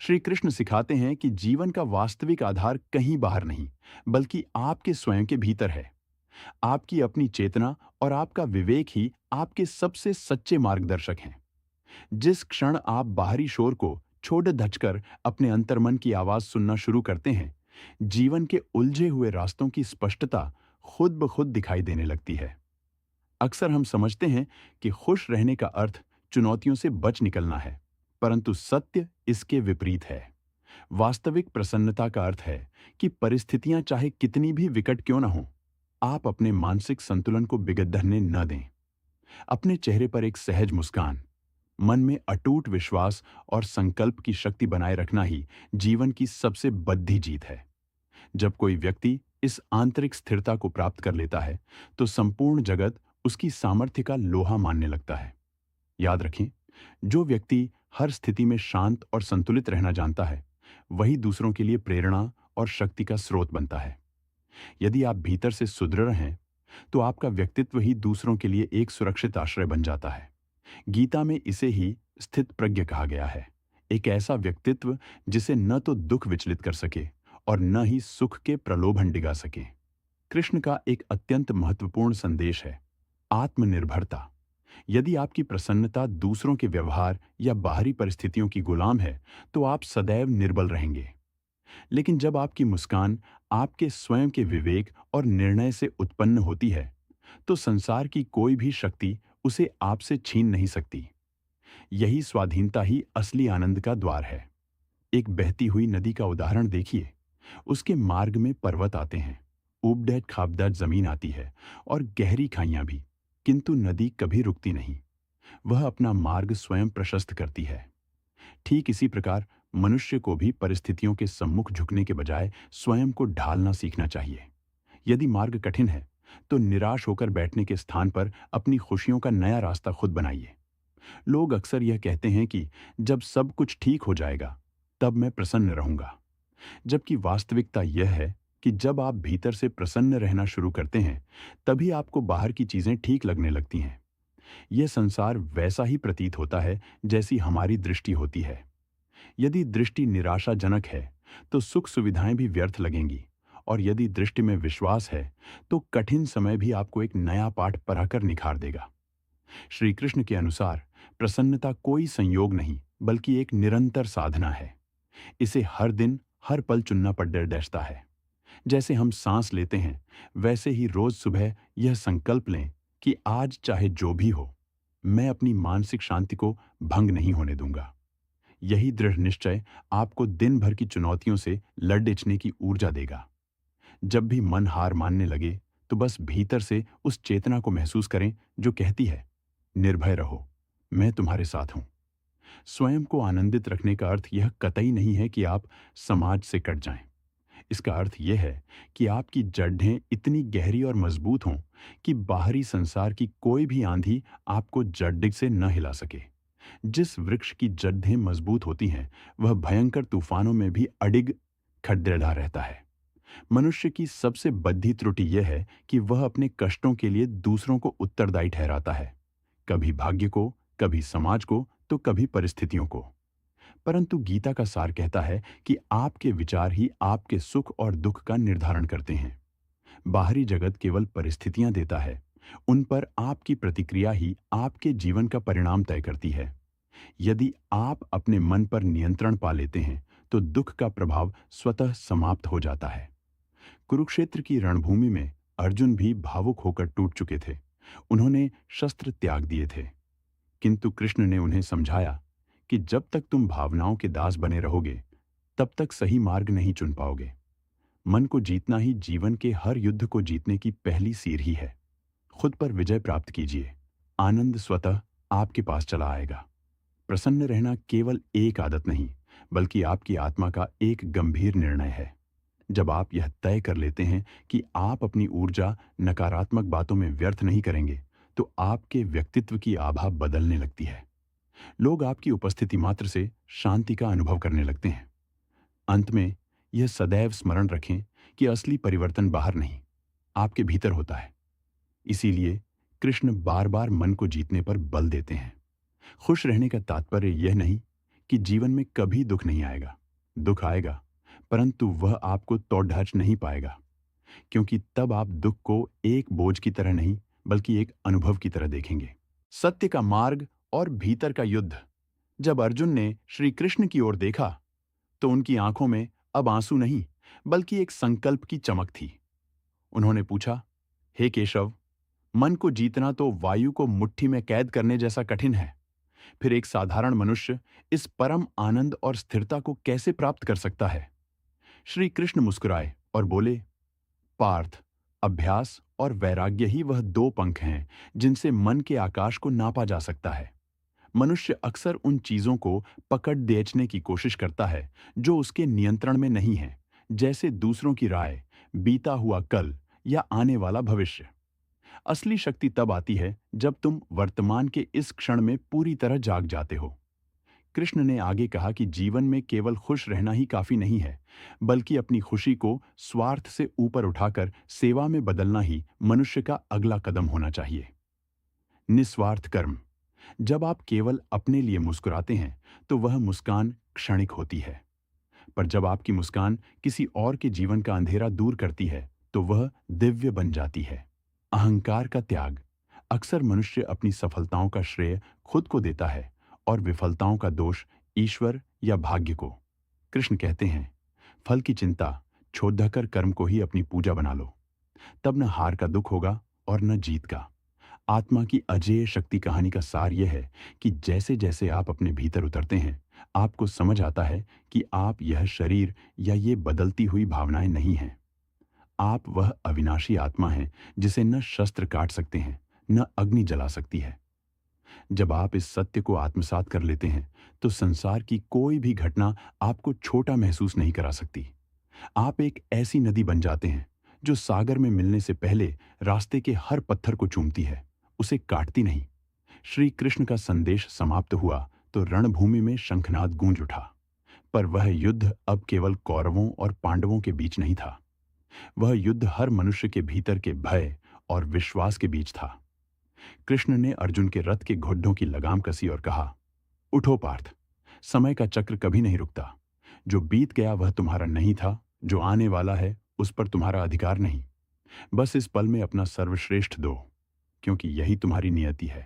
श्री कृष्ण सिखाते हैं कि जीवन का वास्तविक आधार कहीं बाहर नहीं, बल्कि आपके स्वयं के भीतर है। आपकी अपनी चेतना और आपका विवेक ही आपके सबसे सच्चे मार्गदर्शक हैं। जिस क्षण आप बाहरी शोर को छोड़ धचकर अपने अंतर्मन की आवाज सुनना शुरू करते हैं, जीवन के उलझे हुए रास्तों की स्पष्टता खुद ब खुद दिखाई देने लगती है। अक्सर हम समझते हैं कि खुश रहने का अर्थ चुनौतियों से बच निकलना है, परंतु सत्य इसके विपरीत है। वास्तविक प्रसन्नता का अर्थ है कि परिस्थितियां चाहे कितनी भी विकट क्यों न हों, आप अपने मानसिक संतुलन को बिगड़ने न दें। अपने चेहरे पर एक सहज मुस्कान, मन में अटूट विश्वास और संकल्प की शक्ति बनाए रखना ही जीवन की सबसे बद्धी जीत है। जब कोई व्यक्ति इस आंतरिक स्थिरता को प्राप्त कर लेता है, तो संपूर्ण जगत उसकी सामर्थ्य का लोहा मानने लगता है। याद रखें, जो व्यक्ति हर स्थिति में शांत और संतुलित रहना जानता है, वही दूसरों के लिए प्रेरणा और शक्ति का स्रोत बनता है। यदि आप भीतर से सुदृढ़ हैं, तो आपका व्यक्तित्व ही दूसरों के लिए एक सुरक्षित आश्रय बन जाता है। गीता में इसे ही स्थित प्रज्ञ कहा गया है। एक ऐसा व्यक्तित्व जिसे न तो दुख विचलित कर सके और न ही सुख के प्रलोभन डिगा सके। कृष्ण का एक अत्यंत महत्वपूर्ण संदेश है, आत्मनिर्भरता। यदि आपकी प्रसन्नता दूसरों के व्यवहार या बाहरी परिस्थितियों की गुलाम है, तो आप सदैव निर्बल रहेंगे। लेकिन जब आपकी मुस्कान आपके स्वयं के विवेक और निर्णय से उत्पन्न होती है, तो संसार की कोई भी शक्ति उसे आपसे छीन नहीं सकती। यही स्वाधीनता ही असली आनंद का द्वार है। एक बहती हुई नदी का उदाहरण देखिए। उसके मार्ग में पर्वत आते हैं, उबड़ खाबड़ जमीन आती है और गहरी खाइयां भी, किंतु नदी कभी रुकती नहीं। वह अपना मार्ग स्वयं प्रशस्त करती है। ठीक इसी प्रकार मनुष्य को भी परिस्थितियों के सम्मुख झुकने के बजाय स्वयं को ढालना सीखना चाहिए। यदि मार्ग कठिन है, तो निराश होकर बैठने के स्थान पर अपनी खुशियों का नया रास्ता खुद बनाइए। लोग अक्सर यह कहते हैं कि जब सब कुछ ठीक हो जाएगा, तब मैं प्रसन्न रहूंगा। जबकि वास्तविकता यह है कि जब आप भीतर से प्रसन्न रहना शुरू करते हैं, तभी आपको बाहर की चीजें ठीक लगने लगती हैं। यह संसार वैसा ही प्रतीत होता है जैसी हमारी दृष्टि होती है। यदि दृष्टि निराशाजनक है, तो सुख सुविधाएं भी व्यर्थ लगेंगी, और यदि दृष्टि में विश्वास है, तो कठिन समय भी आपको एक नया पाठ पढ़ाकर निखार देगा। श्री कृष्ण के अनुसार प्रसन्नता कोई संयोग नहीं, बल्कि एक निरंतर साधना है। इसे हर दिन हर पल चुनना पड़ता है। जैसे हम सांस लेते हैं, वैसे ही रोज सुबह यह संकल्प लें कि आज चाहे जो भी हो, मैं अपनी मानसिक शांति को भंग नहीं होने दूंगा। यही दृढ़ निश्चय आपको दिन भर की चुनौतियों से लड़ने की ऊर्जा देगा। जब भी मन हार मानने लगे, तो बस भीतर से उस चेतना को महसूस करें जो कहती है, निर्भय रहो, मैं तुम्हारे साथ हूं। स्वयं को आनंदित रखने का अर्थ यह कतई नहीं है कि आप समाज से कट जाएं। इसका अर्थ यह है कि आपकी जड़ें इतनी गहरी और मजबूत हों कि बाहरी संसार की कोई भी आंधी आपको जड़ से न हिला सके। जिस वृक्ष की जड़ें मजबूत होती हैं, वह भयंकर तूफानों में भी अडिग खड़ेला रहता है। मनुष्य की सबसे बद्धी त्रुटि यह है कि वह अपने कष्टों के लिए दूसरों को उत्तरदायी ठहराता है, कभी भाग्य को, कभी समाज को, तो कभी परिस्थितियों को। परंतु गीता का सार कहता है कि आपके विचार ही आपके सुख और दुख का निर्धारण करते हैं। बाहरी जगत केवल परिस्थितियां देता है, उन पर आपकी प्रतिक्रिया ही आपके जीवन का परिणाम तय करती है। यदि आप अपने मन पर नियंत्रण पा लेते हैं, तो दुख का प्रभाव स्वतः समाप्त हो जाता है। कुरुक्षेत्र की रणभूमि में अर्जुन भी भावुक होकर टूट चुके थे। उन्होंने शस्त्र त्याग दिए थे, किंतु कृष्ण ने उन्हें समझाया कि जब तक तुम भावनाओं के दास बने रहोगे, तब तक सही मार्ग नहीं चुन पाओगे। मन को जीतना ही जीवन के हर युद्ध को जीतने की पहली सीढ़ी है। खुद पर विजय प्राप्त कीजिए, आनंद स्वतः आपके पास चला आएगा। प्रसन्न रहना केवल एक आदत नहीं, बल्कि आपकी आत्मा का एक गंभीर निर्णय है। जब आप यह तय कर लेते हैं कि आप अपनी ऊर्जा नकारात्मक बातों में व्यर्थ नहीं करेंगे, तो आपके व्यक्तित्व की आभा बदलने लगती है। लोग आपकी उपस्थिति मात्र से शांति का अनुभव करने लगते हैं। अंत में यह सदैव स्मरण रखें कि असली परिवर्तन बाहर नहीं, आपके भीतर होता है। इसीलिए कृष्ण बार बार मन को जीतने पर बल देते हैं। खुश रहने का तात्पर्य यह नहीं कि जीवन में कभी दुख नहीं आएगा। दुख आएगा, परंतु वह आपको तोड़ ढांच नहीं पाएगा, क्योंकि तब आप दुख को एक बोझ की तरह नहीं, बल्कि एक अनुभव की तरह देखेंगे। सत्य का मार्ग और भीतर का युद्ध। जब अर्जुन ने श्री कृष्ण की ओर देखा, तो उनकी आंखों में अब आंसू नहीं, बल्कि एक संकल्प की चमक थी। उन्होंने पूछा, हे केशव, मन को जीतना तो वायु को मुट्ठी में कैद करने जैसा कठिन है। फिर एक साधारण मनुष्य इस परम आनंद और स्थिरता को कैसे प्राप्त कर सकता है? श्री कृष्ण मुस्कुराए और बोले, पार्थ, अभ्यास और वैराग्य ही वह दो पंख हैं जिनसे मन के आकाश को नापा जा सकता है। मनुष्य अक्सर उन चीजों को पकड़ बेचने की कोशिश करता है जो उसके नियंत्रण में नहीं है, जैसे दूसरों की राय, बीता हुआ कल या आने वाला भविष्य। असली शक्ति तब आती है जब तुम वर्तमान के इस क्षण में पूरी तरह जाग जाते हो। कृष्ण ने आगे कहा कि जीवन में केवल खुश रहना ही काफी नहीं है, बल्कि अपनी खुशी को स्वार्थ से ऊपर उठाकर सेवा में बदलना ही मनुष्य का अगला कदम होना चाहिए। निस्वार्थ कर्म। जब आप केवल अपने लिए मुस्कुराते हैं, तो वह मुस्कान क्षणिक होती है, पर जब आपकी मुस्कान किसी और के जीवन का अंधेरा दूर करती है, तो वह दिव्य बन जाती है। अहंकार का त्याग। अक्सर मनुष्य अपनी सफलताओं का श्रेय खुद को देता है और विफलताओं का दोष ईश्वर या भाग्य को। कृष्ण कहते हैं, फल की चिंता छोड़कर कर्म को ही अपनी पूजा बना लो, तब न हार का दुख होगा और न जीत का। आत्मा की अजेय शक्ति कहानी का सार यह है कि जैसे जैसे आप अपने भीतर उतरते हैं, आपको समझ आता है कि आप यह शरीर या ये बदलती हुई भावनाएं नहीं हैं। आप वह अविनाशी आत्मा हैं जिसे न शस्त्र काट सकते हैं, न अग्नि जला सकती है। जब आप इस सत्य को आत्मसात कर लेते हैं, तो संसार की कोई भी घटना आपको छोटा महसूस नहीं करा सकती। आप एक ऐसी नदी बन जाते हैं जो सागर में मिलने से पहले रास्ते के हर पत्थर को चूमती है, उसे काटती नहीं। श्री कृष्ण का संदेश समाप्त हुआ तो रणभूमि में शंखनाद गूंज उठा। पर वह युद्ध अब केवल कौरवों और पांडवों के बीच नहीं था। वह युद्ध हर मनुष्य के भीतर के भय और विश्वास के बीच था। कृष्ण ने अर्जुन के रथ के घोड़ों की लगाम कसी और कहा, उठो पार्थ, समय का चक्र कभी नहीं रुकता। जो बीत गया वह तुम्हारा नहीं था, जो आने वाला है उस पर तुम्हारा अधिकार नहीं। बस इस पल में अपना सर्वश्रेष्ठ दो, क्योंकि यही तुम्हारी नियति है।